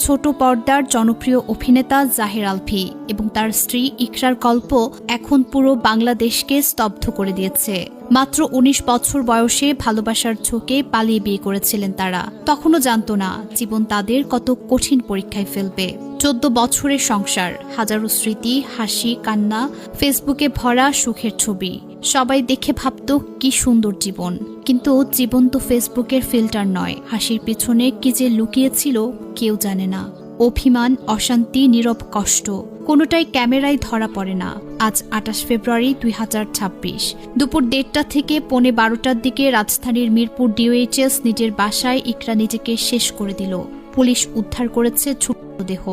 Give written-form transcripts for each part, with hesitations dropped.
ছোট পর্দার জনপ্রিয় অভিনেতা জাহের আলভী এবং তার স্ত্রী ইকরার গল্প এখন পুরো বাংলাদেশকে স্তব্ধ করে দিয়েছে। মাত্র ১৯ বছর বয়সে ভালোবাসার ঝোঁকে পালিয়ে বিয়ে করেছিলেন তারা। তখনও জানতো না জীবন তাদের কত কঠিন পরীক্ষায় ফেলবে। ১৪ বছরের সংসার, হাজারো স্মৃতি, হাসি, কান্না, ফেসবুকে ভরা সুখের ছবি। সবাই দেখে ভাবত কি সুন্দর জীবন, কিন্তু জীবন তো ফেসবুকের ফিল্টার নয়। হাসির পেছনে কি যে লুকিয়েছিল কেউ জানে না। অভিমান, অশান্তি, নীরব কষ্ট, কোনোটাই ক্যামেরায় ধরা পড়ে না। আজ ২৮ ফেব্রুয়ারি ২০২৬ দুপুর ১:৩০ থেকে ১:১২টার দিকে রাজধানীর মিরপুর ডিওএইচএস নিজের বাসায় ইকরা নিজেকে শেষ করে দিল। পুলিশ উদ্ধার করেছে ছোট্ট দেহ।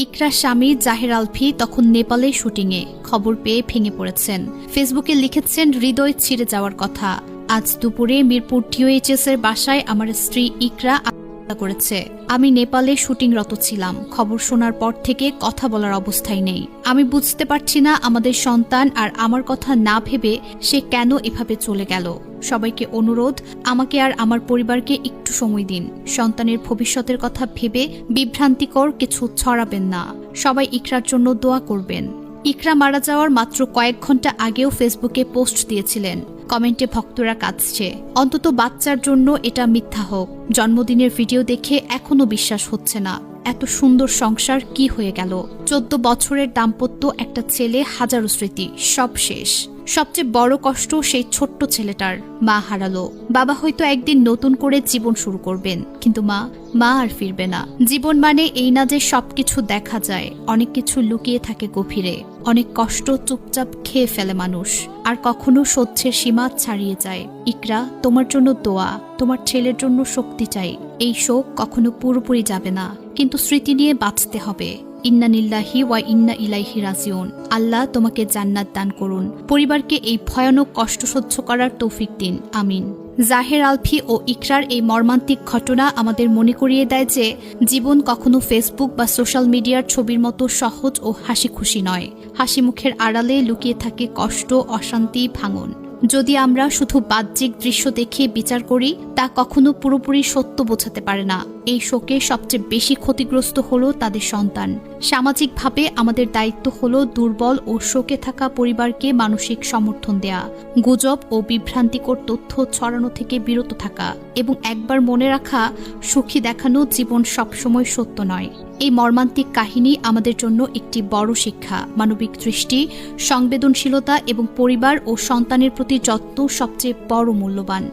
ইকরার স্বামী জাহের আলভী তখন নেপালে শুটিংয়ে। খবর পেয়ে ভেঙে পড়েছেন। ফেসবুকে লিখেছেন হৃদয় ছিঁড়ে যাওয়ার কথা। আজ দুপুরে মিরপুর ডিওএইচএস এর বাসায় আমার স্ত্রী ইকরা করেছে। আমি নেপালে শুটিংরত ছিলাম। খবর শোনার পর থেকে কথা বলার অবস্থায় নেই। আমি বুঝতে পারছি না আমাদের সন্তান আর আমার কথা না ভেবে সে কেন এভাবে চলে গেল। সবাইকে অনুরোধ, আমাকে আর আমার পরিবারকে একটু সময় দিন। সন্তানের ভবিষ্যতের কথা ভেবে বিভ্রান্তিকর কিছু ছড়াবেন না। সবাই ইকরার জন্য দোয়া করবেন। ইকরা মারা যাওয়ার মাত্র কয়েক ঘন্টা আগেও ফেসবুকে পোস্ট দিয়েছিলেন। কমেন্টে ভক্তরা কাঁদছে, অন্তত বাচ্চার জন্য এটা মিথ্যা হোক। জন্মদিনের ভিডিও দেখে এখনো বিশ্বাস হচ্ছে না। এত সুন্দর সংসার কি হয়ে গেল? ১৪ বছরের দাম্পত্য, একটা ছেলে, হাজারো স্মৃতি, সব শেষ। সবচেয়ে বড় কষ্ট সেই ছোট্ট ছেলেটার। মা হারালো। বাবা হয়তো একদিন নতুন করে জীবন শুরু করবেন, কিন্তু মা আর ফিরবে না। জীবন মানে এই না যে সবকিছু দেখা যায়। অনেক কিছু লুকিয়ে থাকে গভীরে। অনেক কষ্ট চুপচাপ খেয়ে ফেলে মানুষ, আর কখনো সহ্যের সীমা ছাড়িয়ে যায়। ইকরা, তোমার জন্য দোয়া, তোমার ছেলের জন্য শক্তি চাই। এই শোক কখনো পুরোপুরি যাবে না, কিন্তু স্মৃতি নিয়ে বাঁচতে হবে। ইন্না লিল্লাহি ওয়া ইন্না ইলাইহি রাজিউন। আল্লাহ তোমাকে জান্নাত দান করুন। পরিবারকে এই ভয়ানক কষ্ট সহ্য করার তৌফিক দিন, আমিন। জাহের আলভী ও ইকরার এই মর্মান্তিক ঘটনা আমাদের মনে করিয়ে দেয় যে জীবন কখনো ফেসবুক বা সোশ্যাল মিডিয়ার ছবির মতো সহজ ও হাসি খুশি নয়। হাসি মুখের আড়ালে লুকিয়ে থাকে কষ্ট, অশান্তি, ভাঙন। যদি আমরা শুধু বাহ্যিক দৃশ্য দেখে বিচার করি, তা কখনো পুরোপুরি সত্য বোঝাতে পারে না। এই শোকে সবচেয়ে বেশি ক্ষতিগ্রস্ত হলো তাদের সন্তান। সামাজিকভাবে আমাদের দায়িত্ব হলো দুর্বল ও শোকে থাকা পরিবারকে মানসিক সমর্থন দেয়া, গুজব ও বিভ্রান্তিকর তথ্য ছড়ানো থেকে বিরত থাকা এবং একবার মনে রাখা, সুখী দেখানো জীবন সবসময় সত্য নয়। এই মর্মান্তিক কাহিনী আমাদের জন্য একটি বড় শিক্ষা। মানবিক দৃষ্টি, সংবেদনশীলতা এবং পরিবার ও সন্তানের প্রতি যত্ন সবচেয়ে বড় মূল্যবান।